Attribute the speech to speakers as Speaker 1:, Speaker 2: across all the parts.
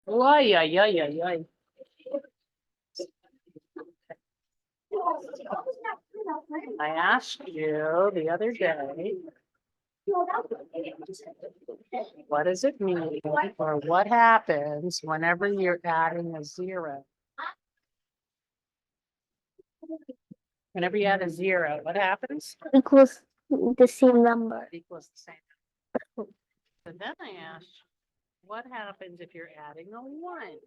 Speaker 1: Oy, oy, oy, oy, oy. I asked you the other day, what does it mean or what happens whenever you're adding a zero? Whenever you add a zero, what happens?
Speaker 2: Equals the same number.
Speaker 1: It equals the same. So then I asked, what happens if you're adding a one?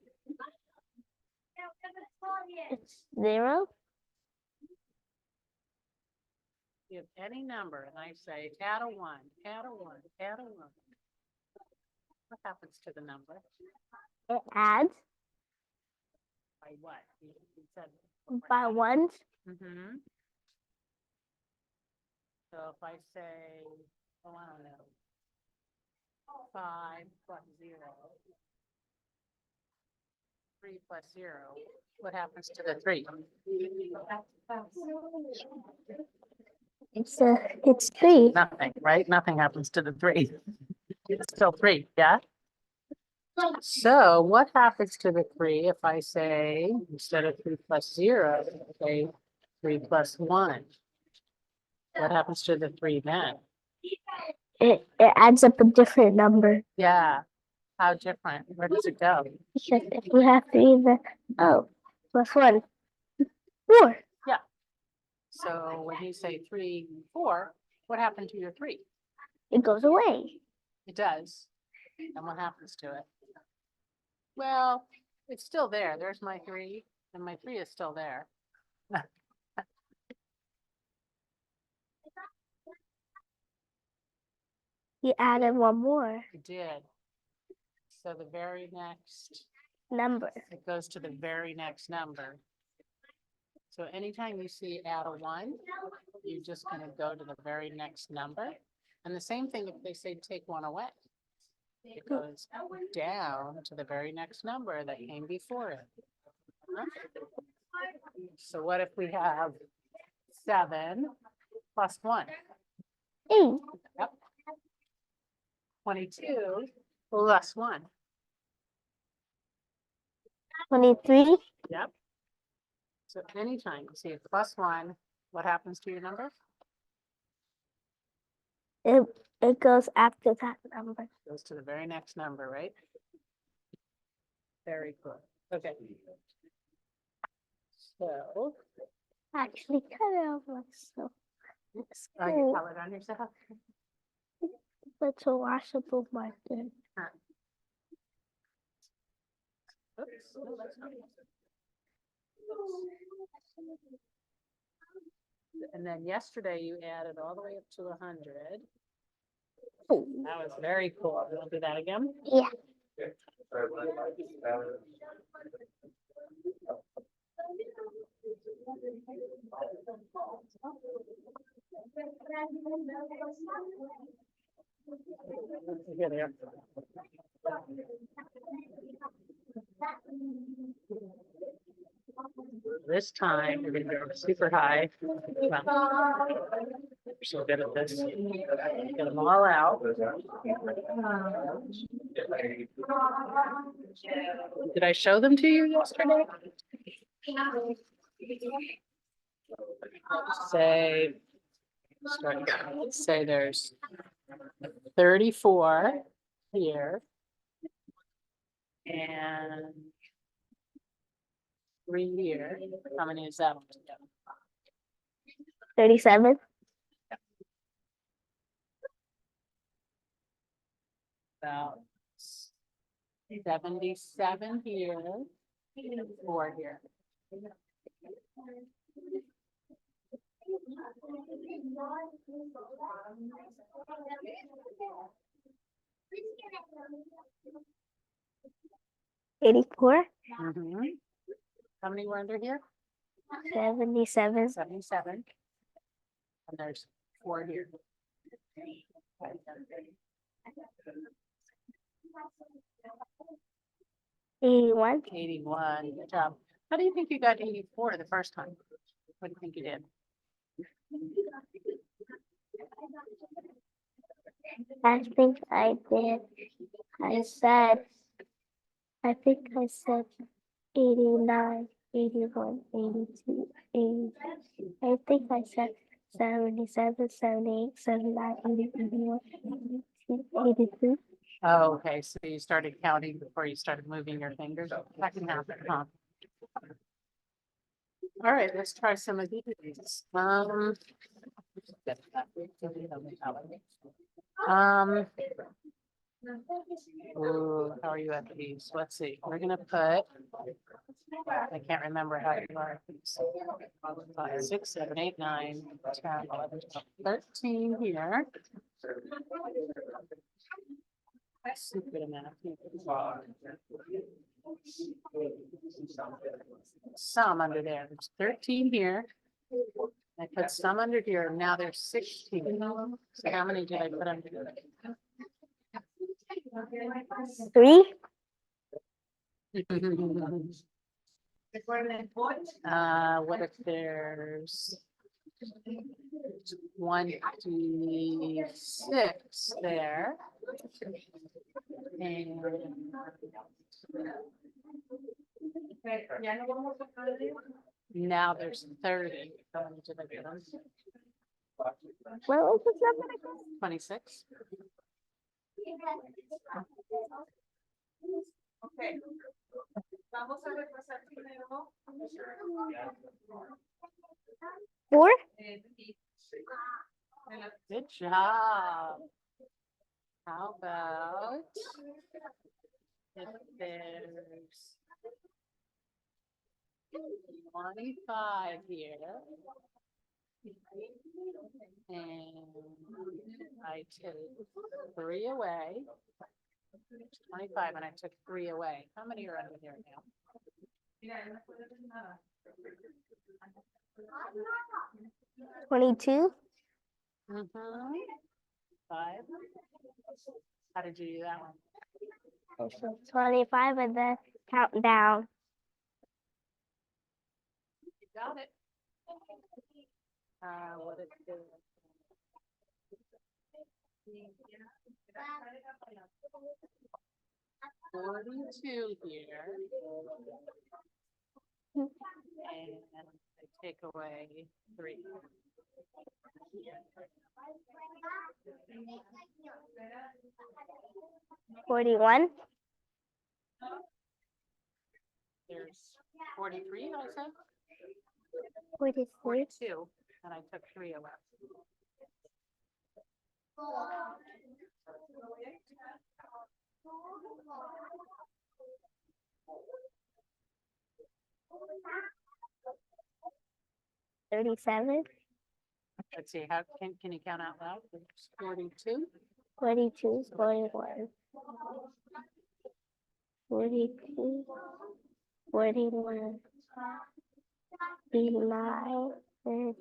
Speaker 2: It's 0.
Speaker 1: You have any number and I say add a one, add a one, add a one. What happens to the number?
Speaker 2: It adds
Speaker 1: By what? You said
Speaker 2: by ones.
Speaker 1: mm-hmm. So if I say, oh, I don't know, 5 plus 0, 3 plus 0, what happens to the 3?
Speaker 2: It's 3.
Speaker 1: Nothing, right? Nothing happens to the 3. It's still 3, yeah? So what happens to the 3 if I say, instead of 3 plus 0, I say 3 plus 1? What happens to the 3 then?
Speaker 2: It adds up a different number.
Speaker 1: Yeah. How different? Where does it go?
Speaker 2: Because if we have 3, then plus 1, 4.
Speaker 1: Yeah. So when you say 3, 4, what happened to your 3?
Speaker 2: It goes away.
Speaker 1: It does. And what happens to it? Well, it's still there. There's my 3, and my 3 is still there.
Speaker 2: You added one more
Speaker 1: It did. So the very next
Speaker 2: number.
Speaker 1: it goes to the very next number. So anytime you see add a 1, you're just going to go to the very next number. And the same thing if they say take 1 away. It goes down to the very next number that came before it. So what if we have 7 plus 1?
Speaker 2: 8.
Speaker 1: Yep. 22 plus 1.
Speaker 2: 23.
Speaker 1: Yep. So anytime you see a plus 1, what happens to your number?
Speaker 2: It goes after that number.
Speaker 1: Goes to the very next number, right? Very good. Okay. So,
Speaker 2: Actually, cut it off myself.
Speaker 1: you color it on yourself.
Speaker 2: That's a washable marker.
Speaker 1: Oops. No, that's not. And then yesterday you added all the way up to 100. That was very cool. You want to do that again?
Speaker 2: Yeah.
Speaker 1: Here they are. This time we're going to go super high. Well, we're so good at this. Get them all out. Did I show them to you yesterday? Say there's 34 here and 3 here. How many is that altogether?
Speaker 2: 37.
Speaker 1: About 77 here, 4 here.
Speaker 2: $84.
Speaker 1: Mm-hmm. How many were under here?
Speaker 2: 77.
Speaker 1: 77. And there's 4 here.
Speaker 2: 81.
Speaker 1: 81. Good job. How do you think you got 84 the first time? What do you think you did?
Speaker 2: I think I did. I said I think I said 89, 81, 82, 80. I think I said 77, 78, 79, 80, 81, 82, 83.
Speaker 1: Oh, okay, so you started counting before you started moving your fingers. That can happen, huh? All right, let's try some of these. Ooh, how are you at these? Let's see, we're gonna put, I can't remember how you are. 5, 6, 7, 8, 9, 10, 11, 12, 13 here. Stupid amount. Some under there. There's 13 here. I put some under here. Now there's 16. So how many did I put under there?
Speaker 2: 3.
Speaker 1: What if there's 26 there? And now there's 30. How many did I put on?
Speaker 2: What was this number again?
Speaker 1: 26.
Speaker 3: Okay. Vamos a repasar primero.
Speaker 2: 4.
Speaker 1: Good job. How about if there's 25 here? And I took 3 away. 25 and I took 3 away. How many are under here now?
Speaker 2: 22.
Speaker 1: 5. How did you do that one?
Speaker 2: 25 and then count down.
Speaker 1: You got it. What is the 42 here? And I take away 3.
Speaker 2: 41.
Speaker 1: There's 43, I said?
Speaker 2: 43.
Speaker 1: 42, and I took 3 away.
Speaker 2: $37.
Speaker 1: Let's see, how can you count out loud? There's 42.
Speaker 2: 42, 41. 42, 41, 39, 38,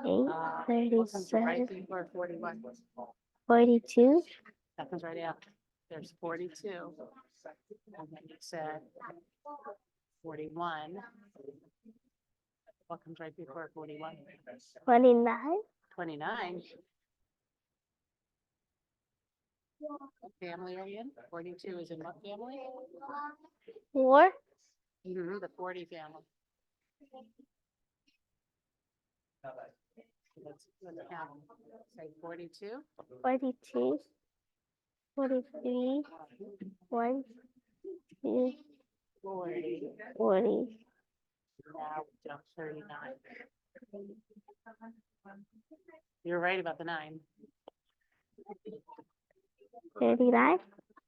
Speaker 1: What comes right
Speaker 2: 37,
Speaker 1: before 41?
Speaker 2: 42,
Speaker 1: That comes right after. There's 42. And then you said 41. What comes right before 41?
Speaker 2: 29,
Speaker 1: 29. What family are you in? 42 is in what family?
Speaker 2: 4,
Speaker 1: The 40 family. Let's count. Say 42.
Speaker 2: 42, 43, 1, 2,
Speaker 1: 40.
Speaker 2: 40,
Speaker 1: Now we jump 39. You're right about the 9.
Speaker 2: 39.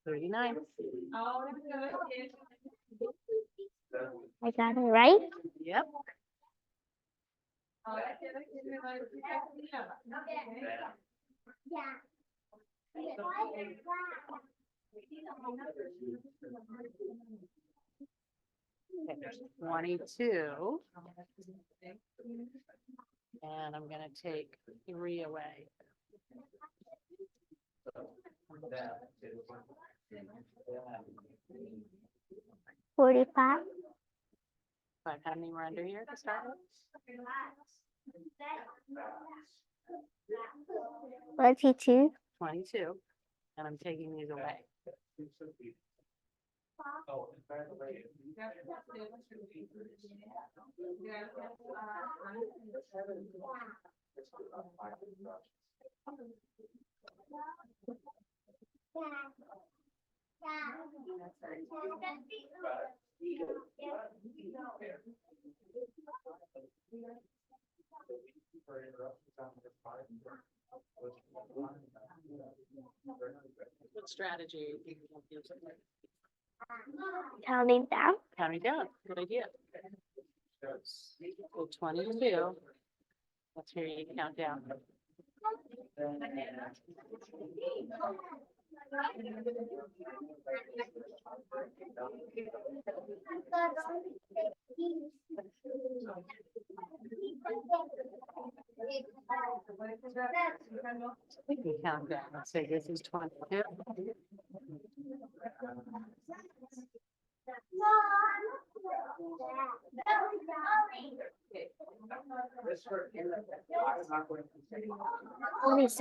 Speaker 1: 39.
Speaker 2: I got it right.
Speaker 1: Yep. Okay, there's 22. And I'm gonna take 3 away.
Speaker 2: 45,
Speaker 1: But how many were under here to start with?
Speaker 2: 22,
Speaker 1: 22. And I'm taking these away. What strategy are you thinking of using?
Speaker 2: Counting down.
Speaker 1: Counting down, good idea. So 22. Let's hear you count down. We can count down. Let's say this is 22.
Speaker 2: $27,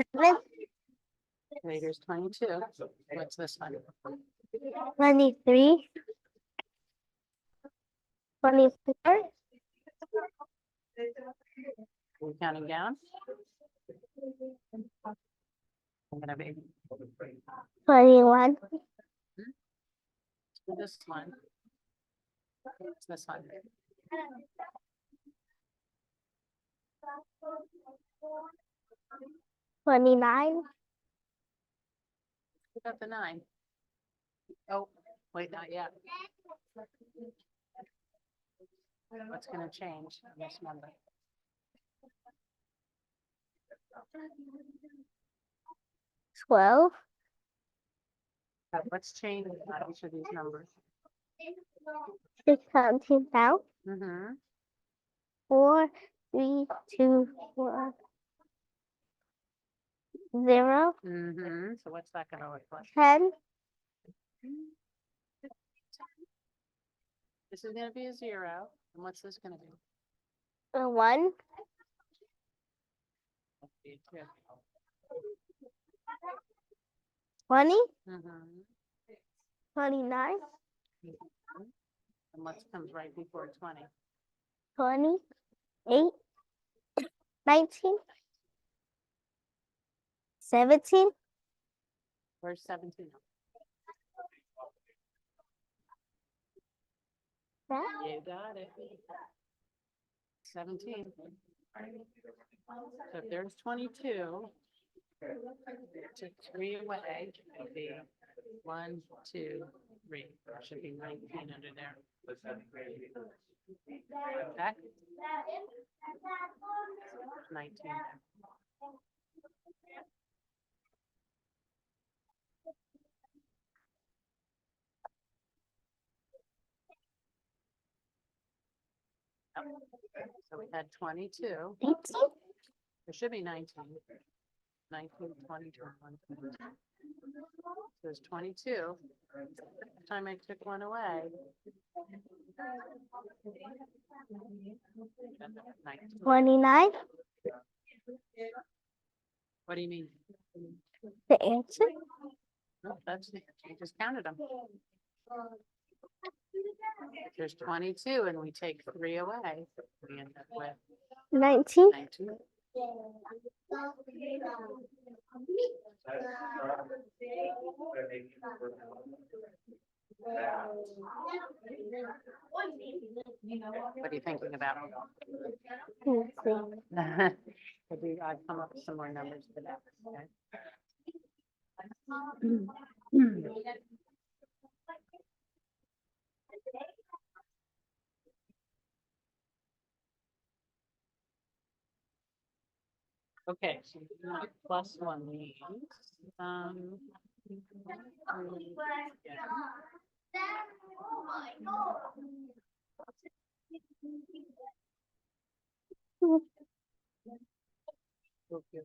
Speaker 1: Okay, here's 22. What's this one?
Speaker 2: 23, 24,
Speaker 1: Are we counting down? I'm gonna be
Speaker 2: 21,
Speaker 1: this one. What's this one?
Speaker 2: 29,
Speaker 1: Who got the 9? Oh, wait, not yet. What's gonna change on this number?
Speaker 2: $12,
Speaker 1: What's changed on each of these numbers?
Speaker 2: 6 counting down.
Speaker 1: Mm-hmm.
Speaker 2: 4, 3, 2, 1, 0,
Speaker 1: Mm-hmm. So what's that gonna look like?
Speaker 2: 10,
Speaker 1: This is gonna be a 0. And what's this gonna be?
Speaker 2: 1,
Speaker 1: Let's see, 2.
Speaker 2: 20,
Speaker 1: Mm-hmm.
Speaker 2: 29,
Speaker 1: And what comes right before 20?
Speaker 2: 28, 19, 17,
Speaker 1: Where's 17?
Speaker 2: that,
Speaker 1: You got it. 17. So if there's 22, took 3 away, it'll be 1, 2, 3. There should be 19 under there. Back. 19. So we had 22.
Speaker 2: 18,
Speaker 1: There should be 19. 19, 20, 21, 22. There's 22. Every time I took one away. 19.
Speaker 2: 29,
Speaker 1: What do you mean?
Speaker 2: the answer.
Speaker 1: No, that's, we just counted them. There's 22 and we take 3 away. We end up with
Speaker 2: 19,
Speaker 1: 19. What are you thinking about?
Speaker 2: let's see.
Speaker 1: I've come up with some more numbers for that. Okay. Okay, so plus 1 means, yeah. Okay.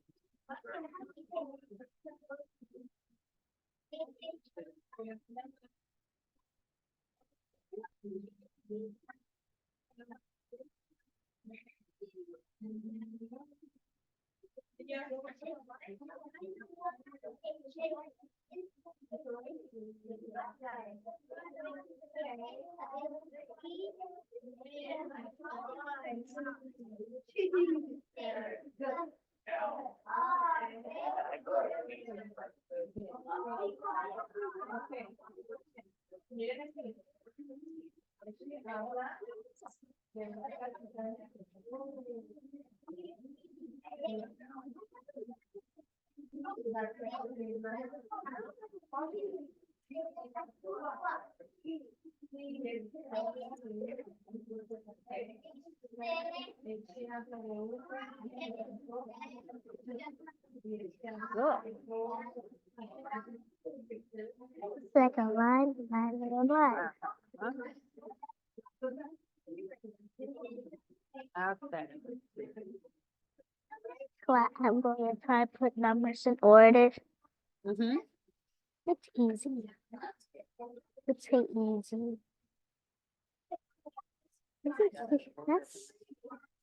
Speaker 2: It's like a line, line, line.
Speaker 1: Okay.
Speaker 2: So I'm going to try to put numbers in order.
Speaker 1: Mm-hmm.
Speaker 2: It's easy. Let's say easy.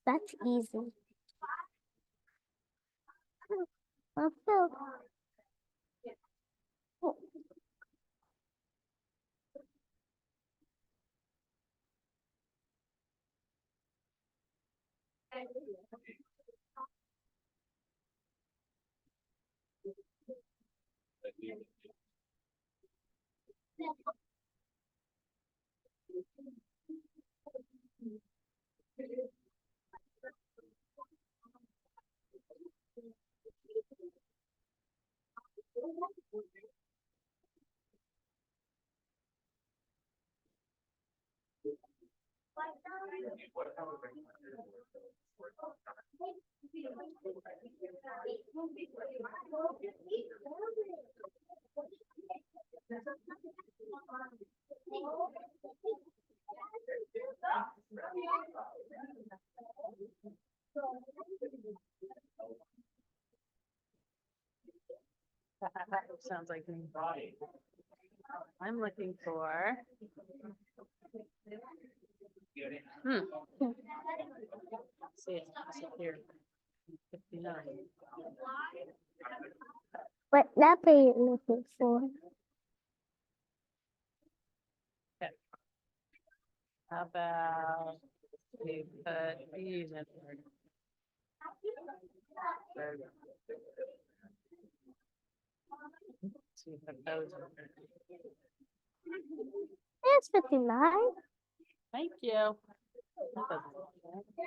Speaker 2: That's easy. Also,
Speaker 1: Sounds like me. I'm looking for. Let's see it. Is it here? 59.
Speaker 2: what number are you looking for?
Speaker 1: How about we put these in order? See if it goes in order.
Speaker 2: It's 59.
Speaker 1: Thank you. That doesn't look bad.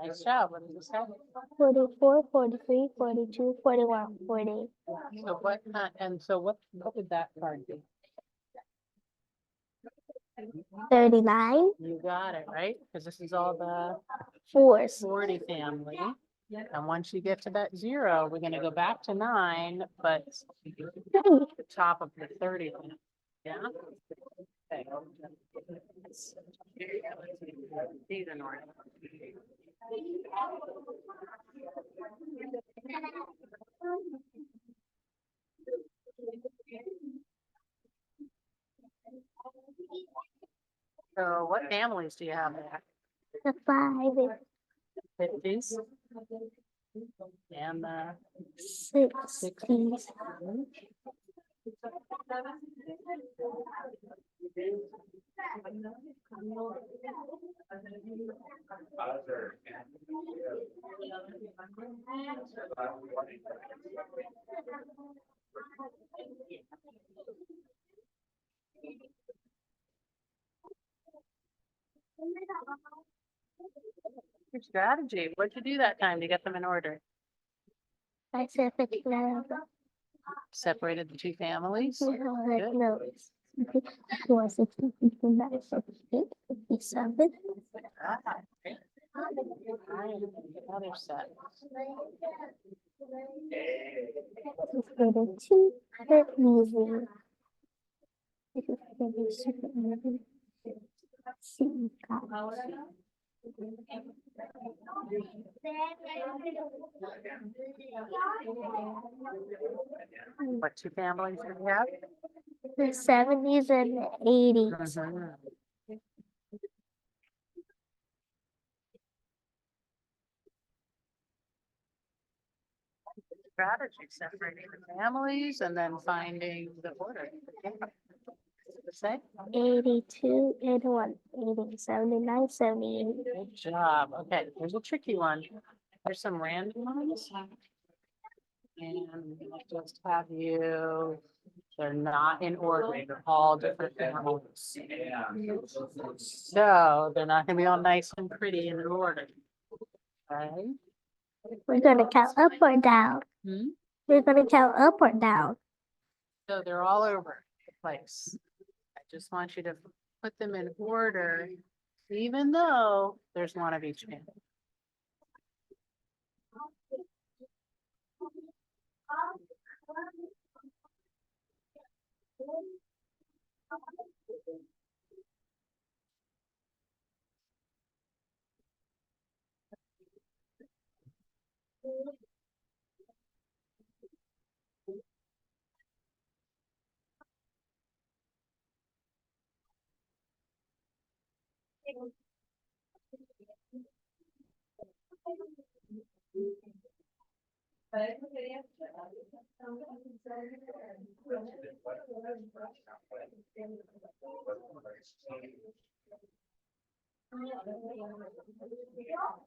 Speaker 1: Nice job. What did you say?
Speaker 2: 44, 43, 42, 41, 48.
Speaker 1: So what, and so what would that card be?
Speaker 2: 39.
Speaker 1: You got it, right? Because this is all the
Speaker 2: 4s.
Speaker 1: 40 family. And once you get to that 0, we're gonna go back to 9, but the top of the 30 one. Yeah? Okay. These are normal. So what families do you have there?
Speaker 2: The 5 is
Speaker 1: 50s? And the
Speaker 2: 60s.
Speaker 1: Your strategy. What'd you do that time to get them in order?
Speaker 2: I said 59.
Speaker 1: Separated the two families.
Speaker 2: No,
Speaker 1: Good.
Speaker 2: no. 54, 60, 59, 58, 57.
Speaker 1: Ah, okay. All right, another set.
Speaker 2: 32, super easy. This is gonna be super easy. See, guys.
Speaker 1: What two families do we have?
Speaker 2: The 70s and the 80s.
Speaker 1: Mhm. Strategy, separating the families and then finding the order. The same?
Speaker 2: 82, 81, 80, 79, 78.
Speaker 1: Good job. Okay, here's a tricky one. There's some random ones. And I'm gonna just have you, they're not in order, they're all different families. So they're not gonna be all nice and pretty in order. Okay?
Speaker 2: We're gonna count up or down.
Speaker 1: Hmm?
Speaker 2: We're gonna count up or down.
Speaker 1: So they're all over the place. I just want you to put them in order, even though there's one of each family.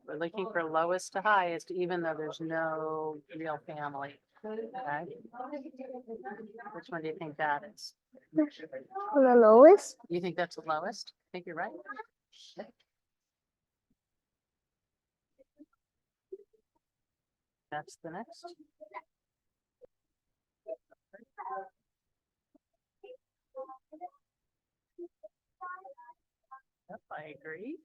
Speaker 1: We're looking for lowest to highest, even though there's no real family. Okay? Which one do you think that is?
Speaker 2: On the lowest,
Speaker 1: You think that's the lowest? I think you're right. That's the next. Yep, I agree.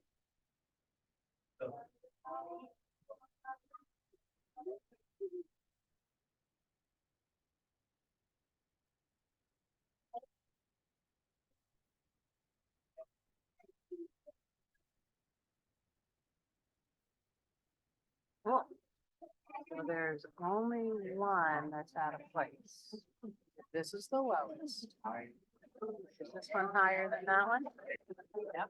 Speaker 1: Cool. So there's only one that's out of place. This is the lowest. Is this one higher than that one? Yep.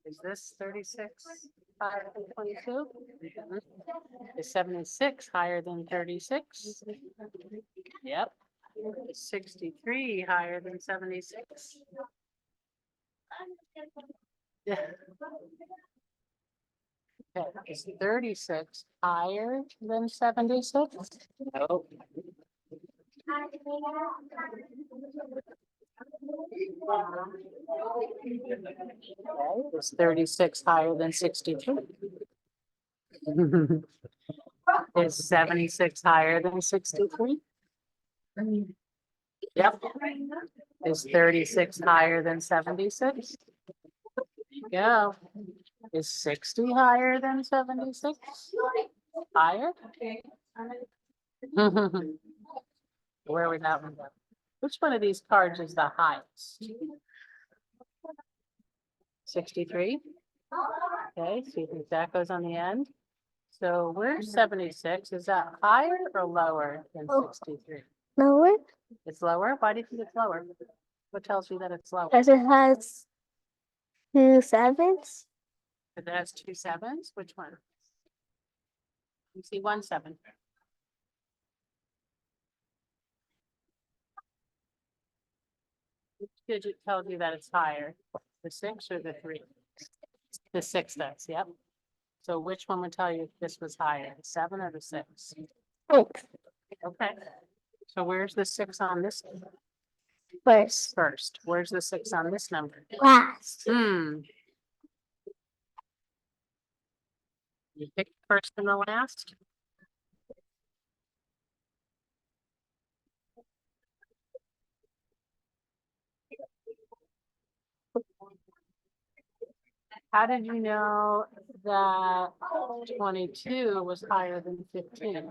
Speaker 1: Is this 36 higher than 22? Mhm. Is 76 higher than 36? Yep. Is 63 higher than 76? Yeah. Okay, is 36 higher than 76? No. Okay, is 36 higher than 62? Is 76 higher than 63? Yep. Is 36 higher than 76? Yeah. Is 60 higher than 76? Higher? Where would that one go? Which one of these cards is the highest? 63? Okay, so you think that goes on the end? So where's 76? Is that higher or lower than 63?
Speaker 2: lower,
Speaker 1: It's lower? Why do you think it's lower? What tells you that it's lower?
Speaker 2: because it has 2 sevens.
Speaker 1: If it has 2 sevens, which one? You see 1 7. Which digit tells you that it's higher? The 6 or the 3? The 6 does, yep. So which one would tell you if this was higher, the 7 or the 6?
Speaker 2: 6.
Speaker 1: Okay. So where's the 6 on this
Speaker 2: First,
Speaker 1: first? Where's the 6 on this number?
Speaker 2: last.
Speaker 1: You pick first and the last? how did you know that 22 was higher than 15?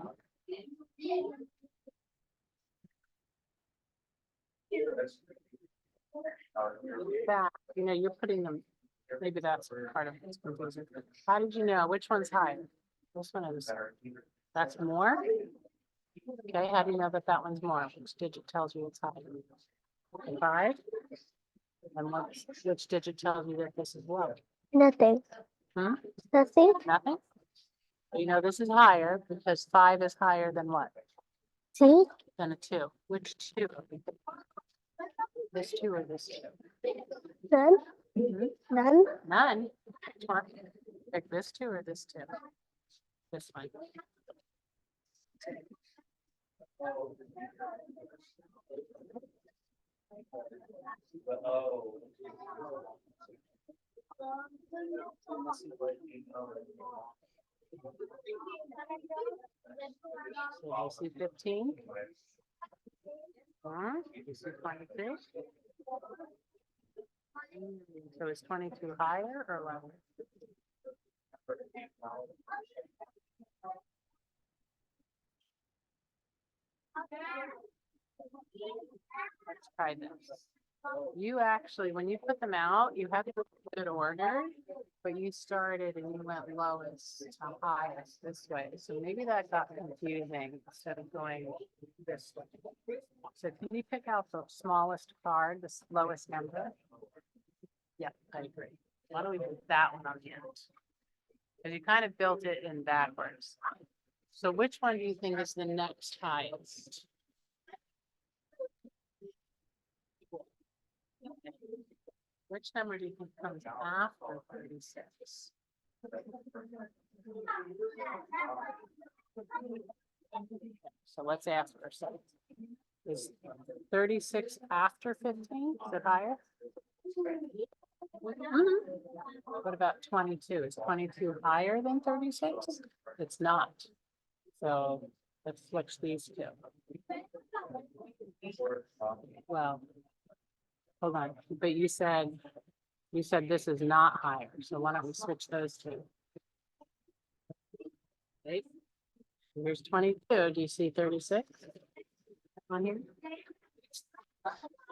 Speaker 1: That, you know, you're putting them, maybe that's part of it's confusing. How did you know which one's higher? This one is, that's more? Okay, how do you know that that one's more? Which digit tells you it's higher? Okay, 5? And which digit tells you that this is low?
Speaker 2: Nothing.
Speaker 1: Hmm?
Speaker 2: Nothing.
Speaker 1: Nothing? You know this is higher because 5 is higher than what?
Speaker 2: See?
Speaker 1: Than a 2. Which 2? This 2 or this 2?
Speaker 2: None.
Speaker 1: Mhm.
Speaker 2: None.
Speaker 1: None. Which one? Pick this 2 or this 2? This one. So you see 15? You see 22? So is 22 higher or lower? Let's try this. You actually, when you put them out, you have to put good order, but you started and you went lowest to highest this way. So maybe that got confusing instead of going this way. So can you pick out the smallest card, the lowest number? Yeah, I agree. Why don't we put that one on the end? Because you kind of built it in backwards. So which one do you think is the next highest? Which number do you think comes after 36? So let's ask ourselves. Is 36 after 15? Is it higher? What about 22? Is 22 higher than 36? It's not. So let's switch these two. Well, hold on, but you said this is not higher. So why don't we switch those two? Okay. Here's 22. Do you see 36 on here?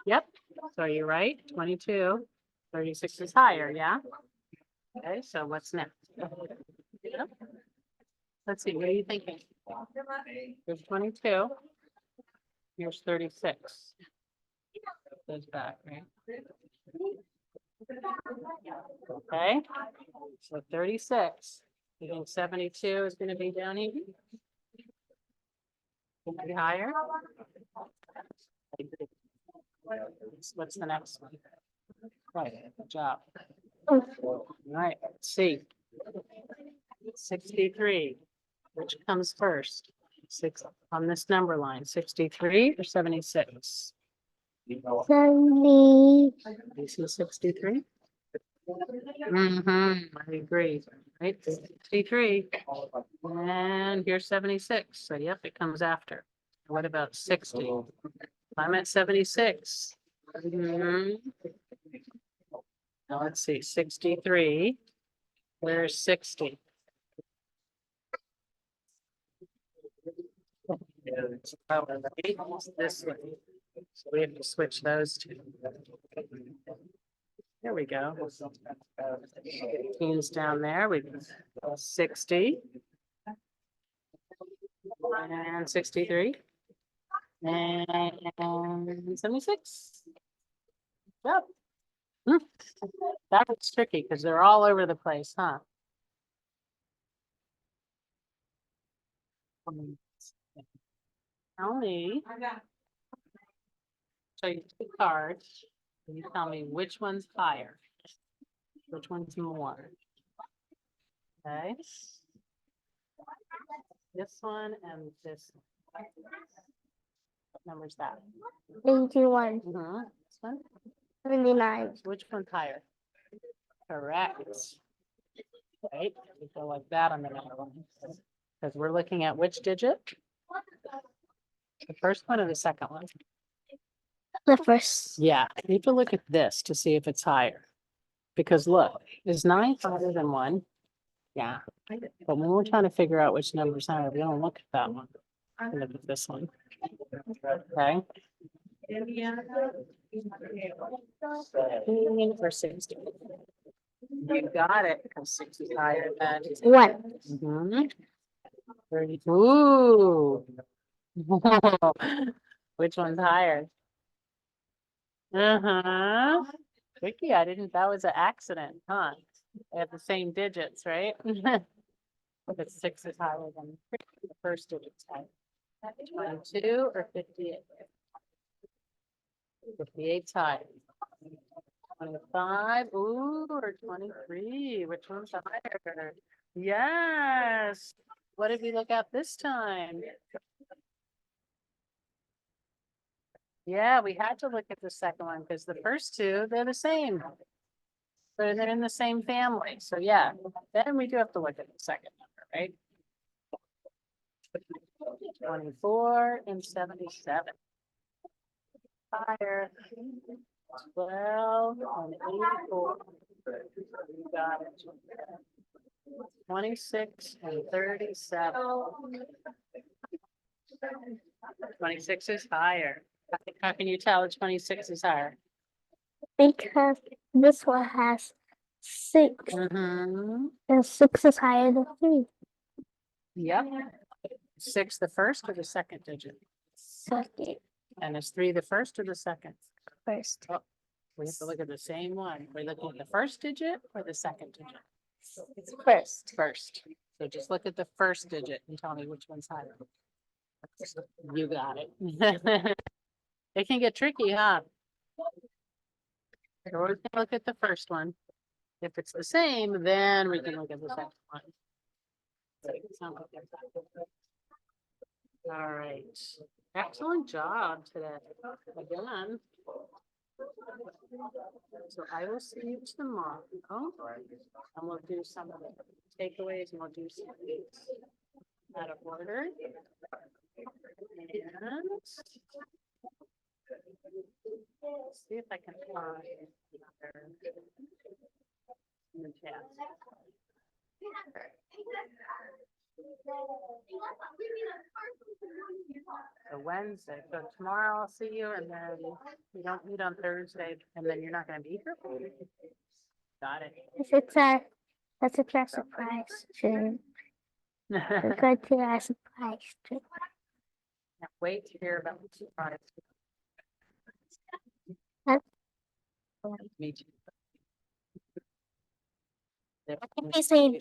Speaker 1: Yep. So you're right. 22. 36 is higher. Yeah. Okay. So what's next? Yep. Let's see. What are you thinking? Here's 22. Here's 36. Goes back, right? Okay. So 36. You think 72 is going to be down here? Can it be higher? What's the next one? Right, good job. All right, let's see. 63, which comes first? 6 on this number line, 63 or 76?
Speaker 2: 70.
Speaker 1: You see 63? I agree, right? 63. And here's 76. So yep, it comes after. What about 60? I'm at 76. Now let's see, 63. Where's 60? Oh, right, this way. So we have to switch those two. There we go. 15's down there. We got 60. And 63. And 76. Yep. That was tricky because they're all over the place, huh? Tell me. So you two cards. And you tell me which one's higher. Which one's more? Okay. This one and this. What number's that?
Speaker 2: 81.
Speaker 1: This one.
Speaker 2: 79.
Speaker 1: Which one's higher? Correct. Right, we go like that on the number line. Because we're looking at which digit? The first one or the second one?
Speaker 2: The first.
Speaker 1: Yeah, you need to look at this to see if it's higher. Because look, Is 9 higher than 1? Yeah. But when we're trying to figure out which number's higher, we don't look at that one. We look at this one. Okay. 15 or 60. You got it, because 6 is higher than.
Speaker 2: 1.
Speaker 1: Mhm. 30. Ooh. Which one's higher? Uh-huh. Tricky, I didn't, that was an accident, huh? They have the same digits, right? But 6 is higher than the first digit's higher. 22 or 58? 58's higher. 25, ooh, or 23, which one's higher? Yes. What did we look at this time? Yeah, we had to look at the second one because the first two, they're the same. So they're in the same family. So yeah, then we do have to look at the second number, right? 24 and 77. Higher. 12 and 84. You got it. 26 and 37. 26 is higher. How can you tell 26 is higher?
Speaker 2: Because this one has 6.
Speaker 1: Mm-hmm.
Speaker 2: And 6 is higher than 3.
Speaker 1: Yep. 6 the first or the second digit?
Speaker 2: Second.
Speaker 1: And is 3 the first or the second?
Speaker 2: First.
Speaker 1: Oh, we have to look at the same one. We're looking at the first digit or the second digit?
Speaker 2: It's first.
Speaker 1: First. So just look at the first digit and tell me which one's higher. You got it. It can get tricky, huh? So we're gonna look at the first one. If it's the same, then we can look at the second one. All right. Excellent job today. Again. So I will see you tomorrow. And we'll do some of the takeaways and we'll do some of these out of order. And see if I can find another in the chat. So Wednesday, so tomorrow I'll see you and then we don't meet on Thursday and then you're not gonna be here? Got it.
Speaker 2: That's a surprise trip. We're going to our surprise trip.
Speaker 1: Can't wait to hear about the surprise.
Speaker 2: Huh?
Speaker 1: Me too.
Speaker 2: I think they say